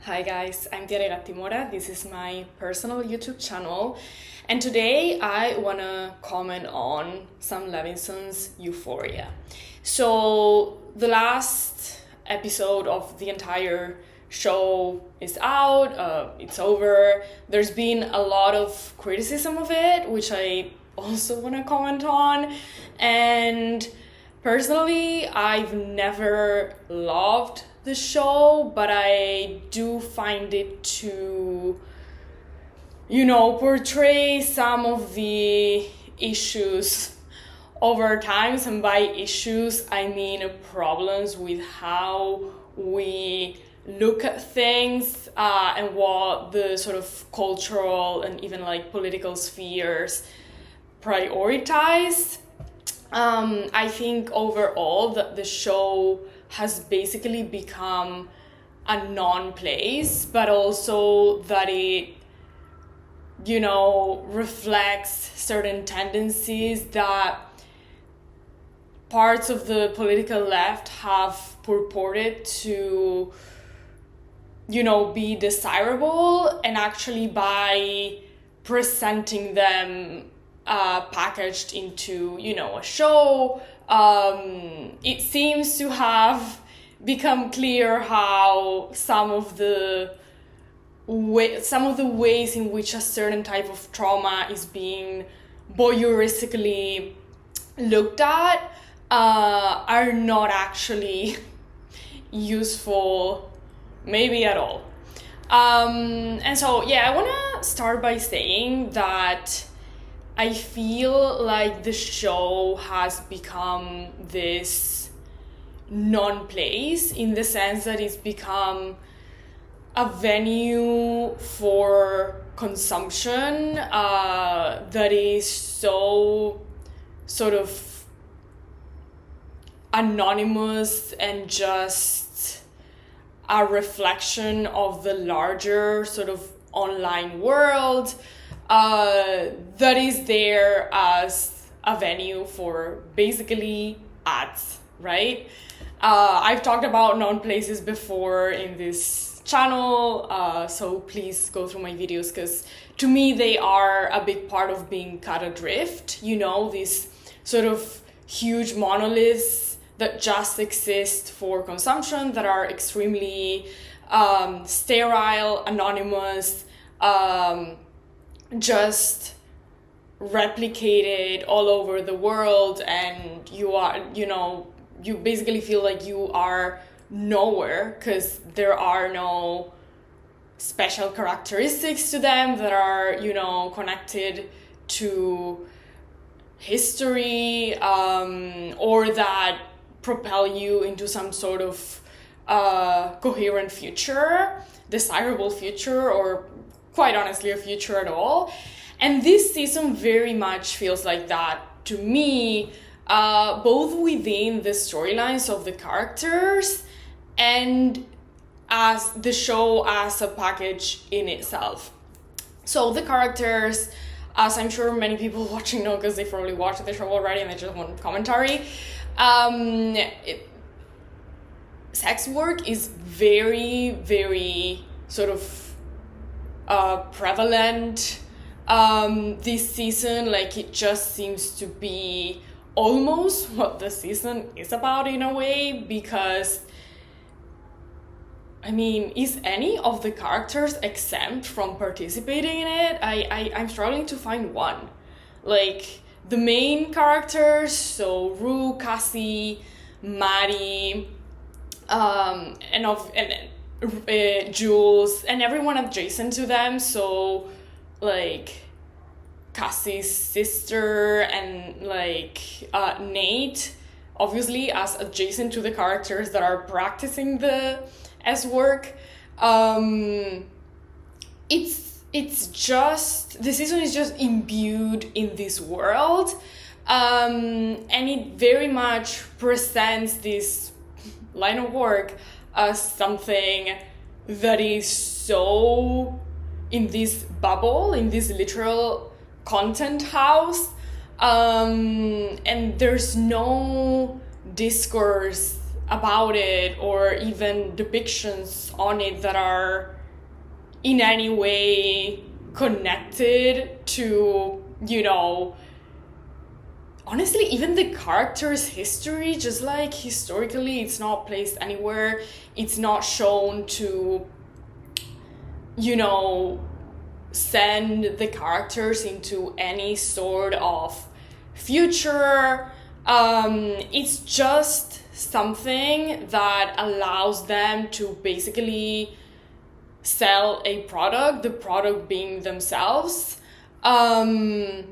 Hi guys, I'm Tiare Gattimora. This is my personal YouTube channel, and today I wanna comment on Sam Levinson's Euphoria. So the last episode of the entire show is out, it's over. There's been a lot of criticism of it, which I also wanna comment on, and personally, I've never loved the show, but I do find it to, portray some of the issues over times. And by issues, I mean problems with how we look at things and what the sort of cultural and even like political spheres prioritize. I think overall that the show has basically become a non-place, but also that it, reflects certain tendencies that parts of the political left have purported to, be desirable, and actually by presenting them packaged into, a show, it seems to have become clear how some of the ways in which a certain type of trauma is being voyeuristically looked at are not actually useful, maybe at all. And so, I want to start by saying that I feel like the show has become this non-place in the sense that it's become a venue for consumption that is so sort of anonymous and just a reflection of the larger sort of online world. That is there as a venue for basically ads, right? I've talked about non-places before in this channel, so please go through my videos, because to me they are a big part of being cut adrift, these sort of huge monoliths that just exist for consumption, that are extremely sterile, anonymous, just replicated all over the world, and you basically feel like you are nowhere because there are no special characteristics to them that are, connected to history, or that propel you into some sort of coherent future, desirable future, or quite honestly a future at all. And this season very much feels like that to me, both within the storylines of the characters and as the show as a package in itself. So the characters, as I'm sure many people watching know because they probably watched the show already and they just want commentary, sex work is very, very sort of prevalent this season. Like, it just seems to be almost what the season is about in a way, because is any of the characters exempt from participating in it? I'm struggling to find one. Like, the main characters, so Rue, Cassie, Maddie, Jules, and everyone adjacent to them, so like Cassie's sister and Nate, obviously as adjacent to the characters that are practicing the S work. It's just, the season is just imbued in this world, and it very much presents this line of work as something that is so in this bubble, in this literal content house, and there's no discourse about it, or even depictions on it that are in any way connected to, you know, honestly, even the character's history, just like historically, it's not placed anywhere. It's not shown to, you know, send the characters into any sort of future. It's just something that allows them to basically sell a product, the product being themselves. And,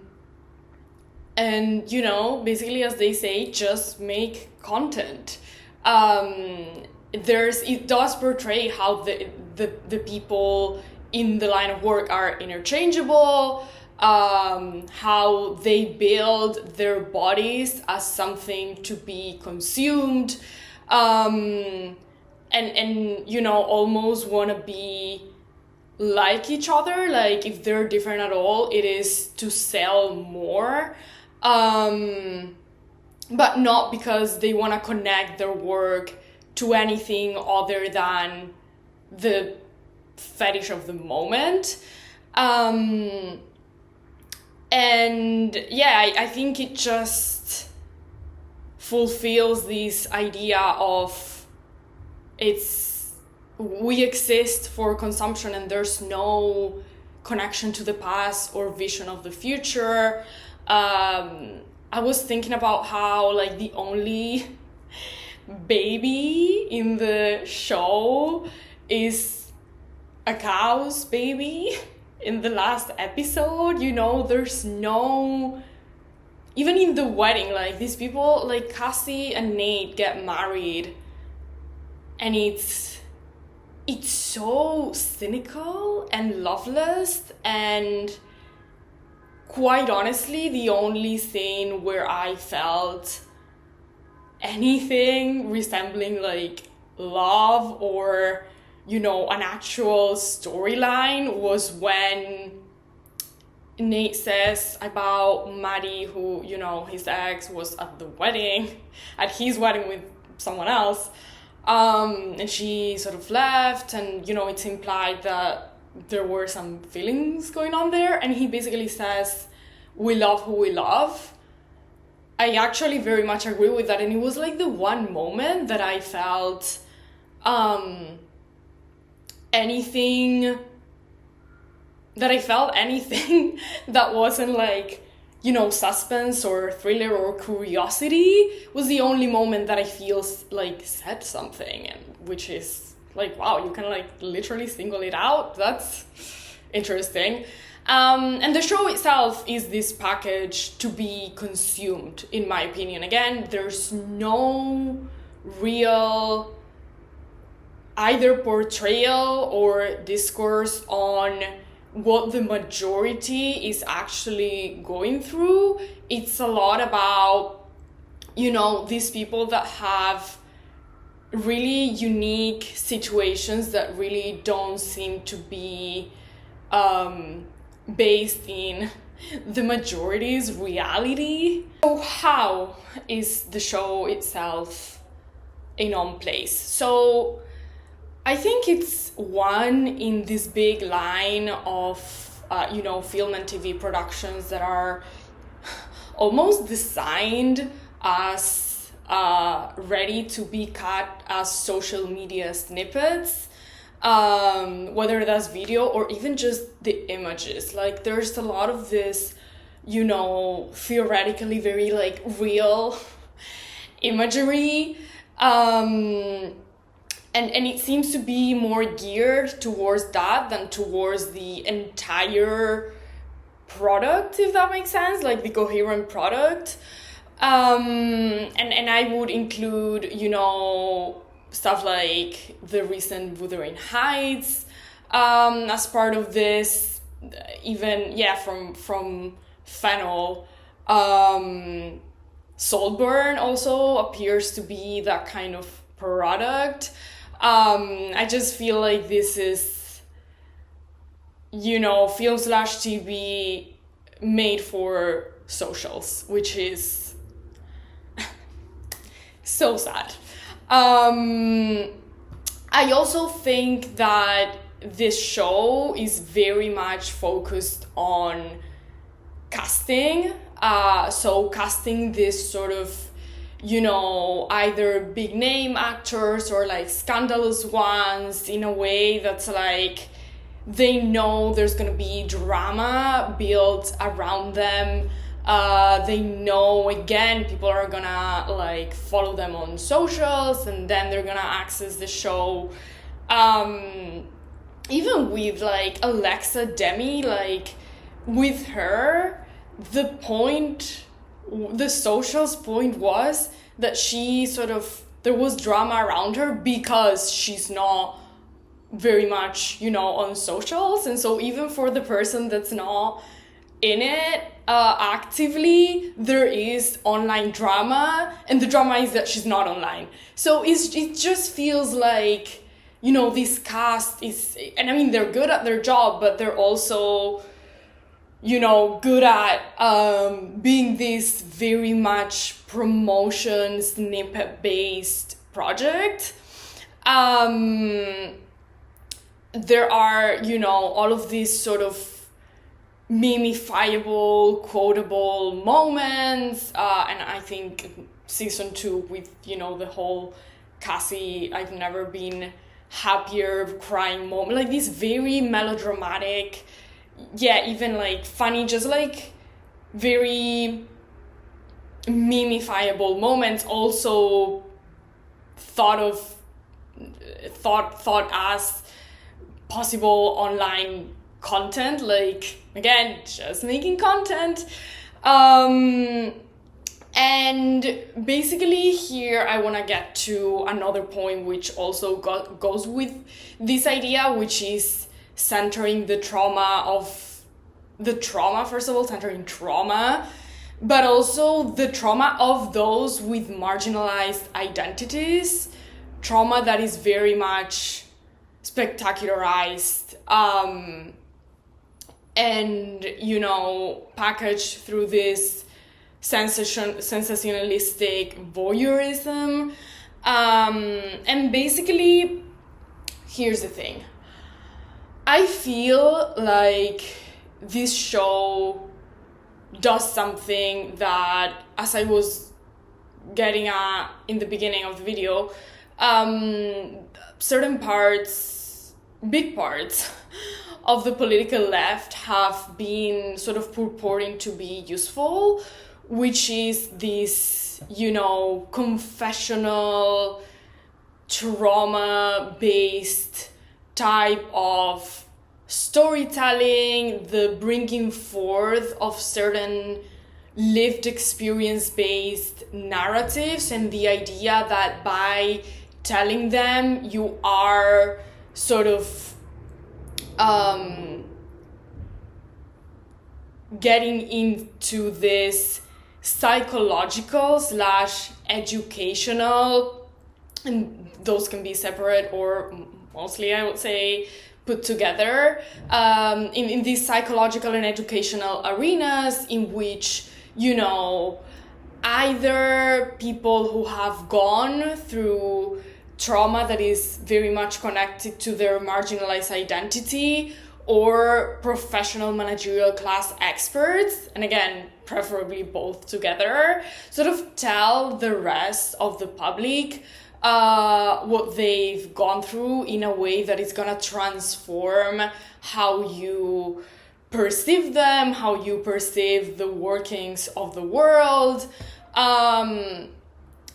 you know, basically, as they say, just make content. It does portray how the people in the line of work are interchangeable, how they build their bodies as something to be consumed, and you know, almost want to be like each other. Like, if they're different at all, it is to sell more, but not because they want to connect their work to anything other than the fetish of the moment. And yeah, I think it just fulfills this idea of we exist for consumption and there's no connection to the past or vision of the future. I was thinking about how, like, the only baby in the show is a cow's baby in the last episode. You know, there's no, even in the wedding, like, these people, like Cassie and Nate, get married, and it's so cynical and loveless, and quite honestly, the only scene where I felt anything resembling, like, love or, you know, an actual storyline was when Nate says about Maddie, who, you know, his ex was at his wedding with someone else, and she sort of left, and, you know, it's implied that there were some feelings going on there, and he basically says, we love who we love. I actually very much agree with that, and it was like the one moment that I felt anything that wasn't, like, you know, suspense or thriller or curiosity was the only moment that I feel like said something, and which is like, wow, you can, like, literally single it out. That's interesting. And the show itself is this package to be consumed, in my opinion. Again, there's no real either portrayal or discourse on what the majority is actually going through. It's a lot about, you know, these people that have really unique situations that really don't seem to be based in the majority's reality. So how is the show itself a non-place? So I think it's one in this big line of, you know, film and TV productions that are almost designed as ready to be cut as social media snippets. Whether that's video or even just the images. Like, there's a lot of this, you know, theoretically very, like, real imagery, and it seems to be more geared towards that than towards the entire product, if that makes sense, like the coherent product. And I would include, you know, stuff like the recent Wuthering Heights as part of this, even, yeah, from Fennel. Saltburn also appears to be that kind of product. I just feel like this is, you know, film/TV made for socials, which is so sad. I also think that this show is very much focused on casting. So casting this sort of, either big name actors or like scandalous ones in a way that's like they know there's gonna be drama built around them. They know, again, people are gonna like follow them on socials, and then they're gonna access the show. Even with like Alexa Demi, like with her, the socials point was that there was drama around her because she's not very much, on socials. And so even for the person that's not in it actively, there is online drama, and the drama is that she's not online. So it just feels like, this cast is, and I mean, they're good at their job, but they're also, good at being this very much promotion snippet based project. There are, all of these sort of memifiable, quotable moments, and I think season 2 with, the whole Cassie, I've never been happier crying moment, like these very melodramatic, even like funny, just like very memifiable moments, also thought as possible online content, like, again, just making content. And basically here I want to get to another point which also goes with this idea, which is centering first of all, centering trauma, but also the trauma of those with marginalized identities, trauma that is very much spectacularized, and, packaged through this sensationalistic voyeurism. And basically, here's the thing. I feel like this show does something that, as I was getting at in the beginning of the video, certain parts, big parts of the political left have been sort of purporting to be useful, which is this, confessional, trauma-based type of storytelling, the bringing forth of certain lived experience-based narratives, and the idea that by telling them you are sort of getting into this psychological / educational, and those can be separate or mostly, I would say, put together, in these psychological and educational arenas in which, either people who have gone through trauma that is very much connected to their marginalized identity, or professional managerial class experts, and again, preferably both together, sort of tell the rest of the public what they've gone through in a way that is gonna transform how you perceive them, how you perceive the workings of the world. And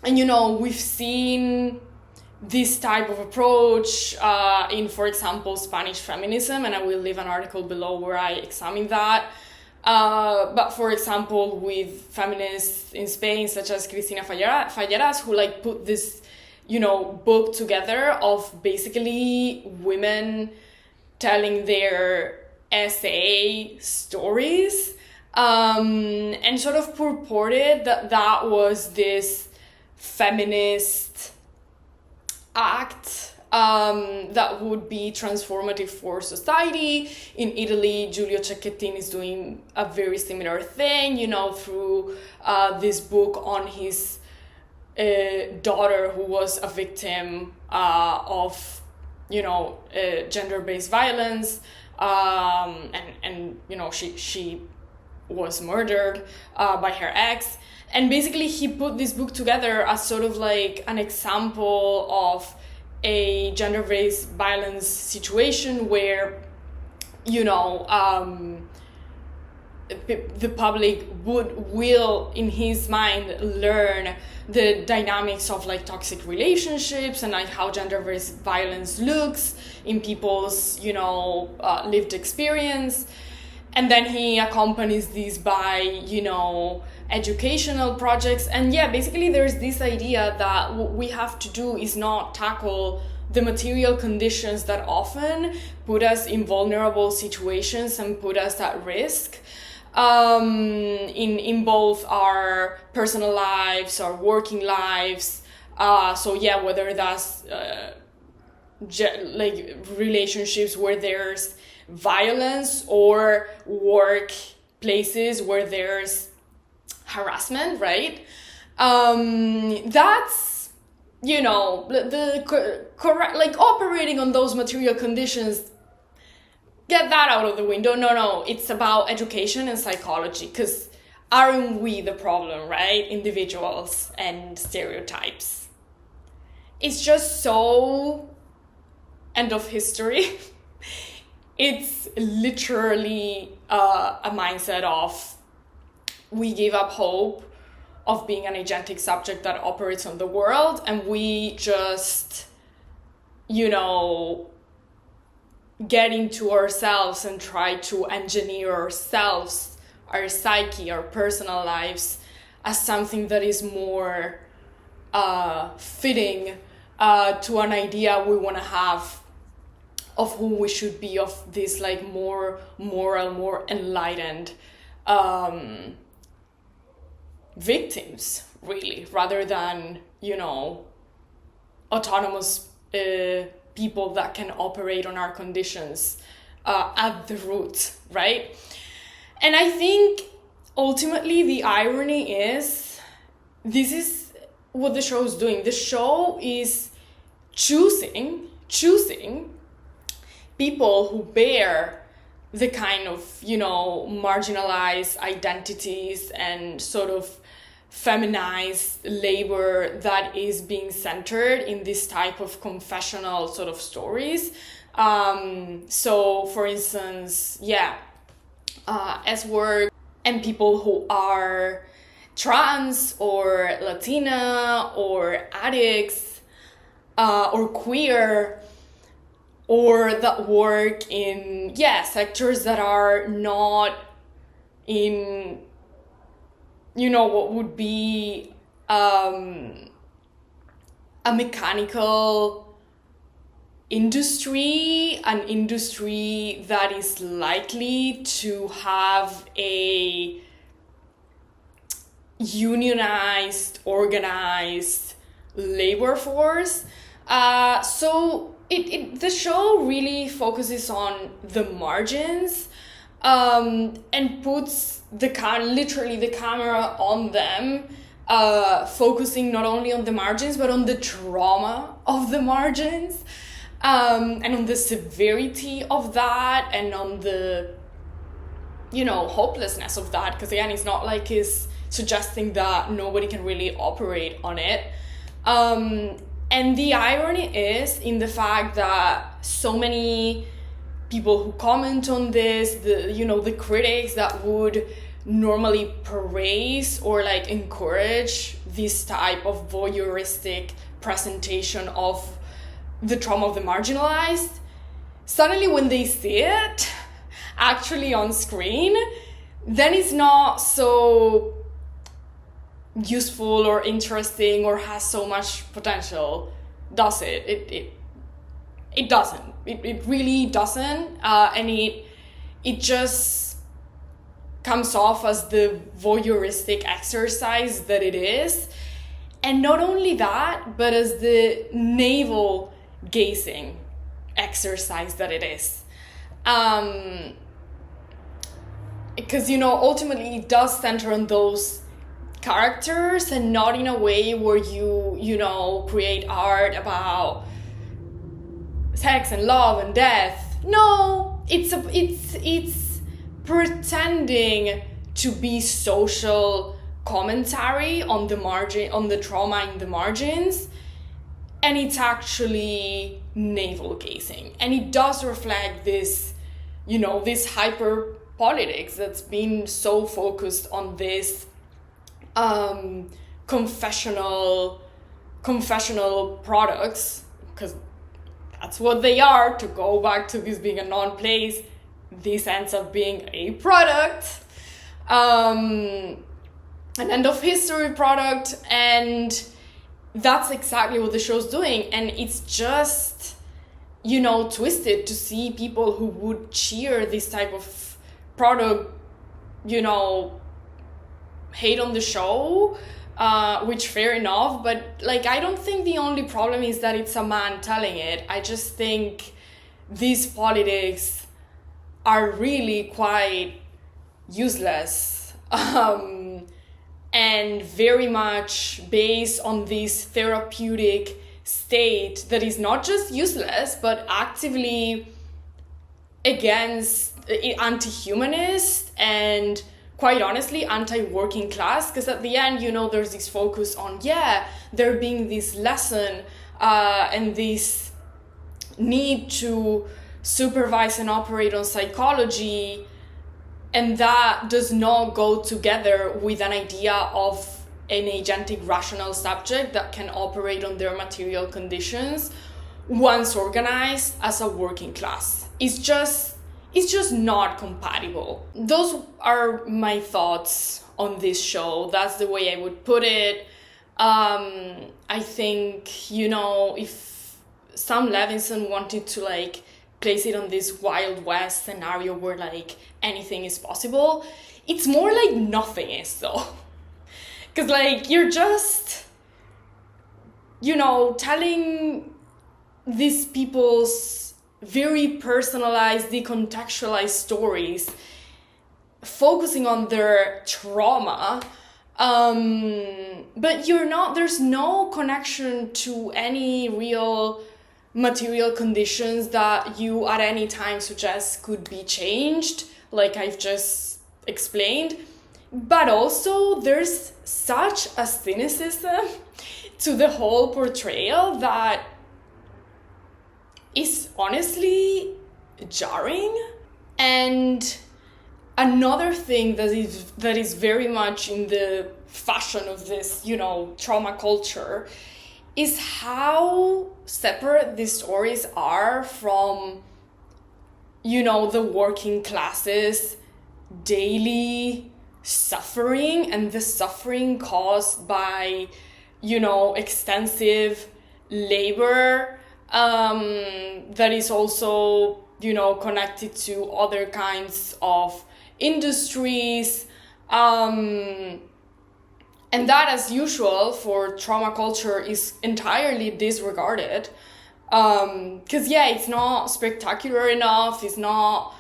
we've seen this type of approach in, for example, Spanish feminism, and I will leave an article below where I examine that. But for example, with feminists in Spain, such as Cristina Falleras, who put this, book together of basically women telling their essay stories, and sort of purported that was this feminist act that would be transformative for society. In Italy, Giulio Cecchettin is doing a very similar thing, through this book on his daughter who was a victim of, gender-based violence, and she was murdered by her ex. And basically he put this book together as sort of like an example of a gender-based violence situation where, the public will in his mind learn the dynamics of like toxic relationships and like how gender-based violence looks in people's lived experience. And then he accompanies this by educational projects. And basically there's this idea that what we have to do is not tackle the material conditions that often put us in vulnerable situations and put us at risk, in both our personal lives, our working lives. Whether that's relationships where there's violence or workplaces where there's harassment, right? That's the correct, like, operating on those material conditions. Get that out of the window. No, it's about education and psychology, because aren't we the problem, right? Individuals and stereotypes. It's just so end of history. It's literally a mindset of we give up hope of being an agentic subject that operates on the world, and we just, get into ourselves and try to engineer ourselves, our psyche, our personal lives as something that is more fitting to an idea we want to have of who we should be, of this like more moral, more enlightened victims, really, rather than autonomous people that can operate on our conditions at the root, right? And I think ultimately the irony is, this is what the show is doing. The show is choosing people who bear the kind of, marginalized identities and sort of feminized labor that is being centered in this type of confessional sort of stories. So, for instance, S-word and people who are trans or Latina or addicts or queer, or that work in sectors that are not in what would be a mechanical industry, an industry that is likely to have a unionized, organized labor force. So the show really focuses on the margins, and puts literally the camera on them, focusing not only on the margins but on the trauma of the margins, and on the severity of that, and on the hopelessness of that, because again, it's not like he's suggesting that nobody can really operate on it. And the irony is in the fact that so many people who comment on this, the critics that would normally praise or like encourage this type of voyeuristic presentation of the trauma of the marginalized, suddenly when they see it actually on screen, then it's not so useful or interesting or has so much potential, does it? It doesn't. It really doesn't. And it just comes off as the voyeuristic exercise that it is. And not only that, but as the navel gazing exercise that it is. Because, ultimately it does center on those characters, and not in a way where you know, create art about sex and love and death. No, it's pretending to be social commentary on the margin, on the trauma in the margins, and it's actually navel gazing, and it does reflect this, you know, this hyper politics that's been so focused on this confessional products, because that's what they are. To go back to this being a non-place, this ends up being a product, an end of history product, and that's exactly what the show's doing. And it's just, you know, twisted to see people who would cheer this type of product, you know, hate on the show, which fair enough, but like, I don't think the only problem is that it's a man telling it. I just think these politics are really quite useless, and very much based on this therapeutic state that is not just useless, but actively against anti-humanist and, quite honestly, anti-working class. Because at the end, you know, there's this focus on, yeah, there being this lesson and this need to supervise and operate on psychology, and that does not go together with an idea of an agentic rational subject that can operate on their material conditions once organized as a working class. It's just not compatible. Those are my thoughts on this show. That's the way I would put it. I think, you know, if Sam Levinson wanted to like place it on this Wild West scenario where like anything is possible, it's more like nothing is though. Because like, you're just, you know, telling these people's very personalized, decontextualized stories, focusing on their trauma, but there's no connection to any real material conditions that you at any time suggest could be changed, like I've just explained. But also there's such a cynicism to the whole portrayal that is honestly jarring. And another thing that is very much in the fashion of this, you know, trauma culture, is how separate these stories are from, you know, the working classes' daily suffering, and the suffering caused by, you know, extensive labor that is also, you know, connected to other kinds of industries, and that, as usual for trauma culture, is entirely disregarded, because yeah, it's not spectacular enough, it's not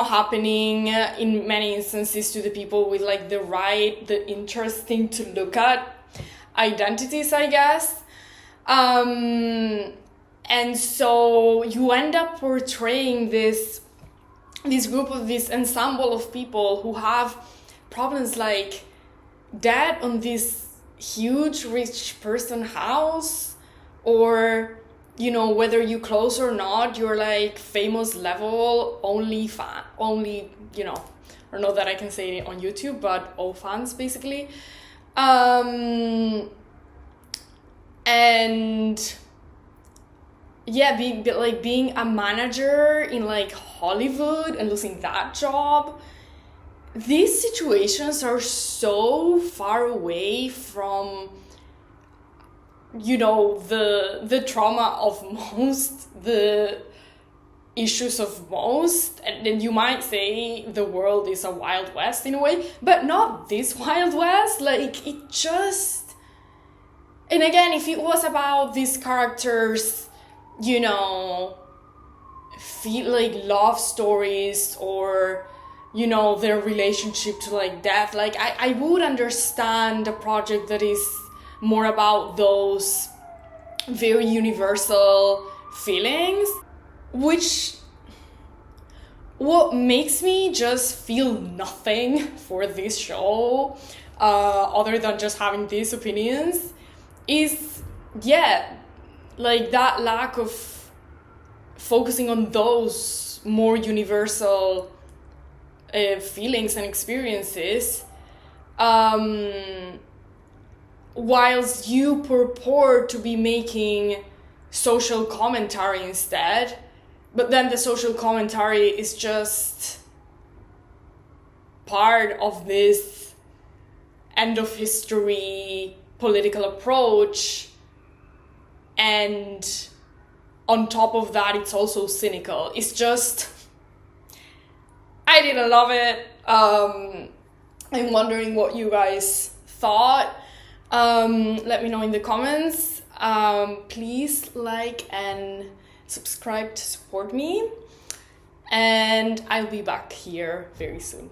happening in many instances to the people with like the interesting to look at identities, I guess. And so you end up portraying this group of this ensemble of people who have problems like debt on this huge rich person house, or, you know, whether you close or not, you're like famous level only, you know, I don't know that I can say it on YouTube, but all fans basically. And yeah, being a manager in like Hollywood and losing that job. These situations are so far away from, you know, the trauma of most, the issues of most, and then you might say the world is a Wild West in a way, but not this Wild West. Like, it just, and again, if it was about these characters, you know, feel like love stories, or you know, their relationship to like death. Like I would understand a project that is more about those very universal feelings, which what makes me just feel nothing for this show, other than just having these opinions, is like that lack of focusing on those more universal feelings and experiences, whilst you purport to be making social commentary instead, but then the social commentary is just part of this end of history political approach, and on top of that it's also cynical. It's just, I didn't love it. I'm wondering what you guys thought. Let me know in the comments. Please like and subscribe to support me, and I'll be back here very soon.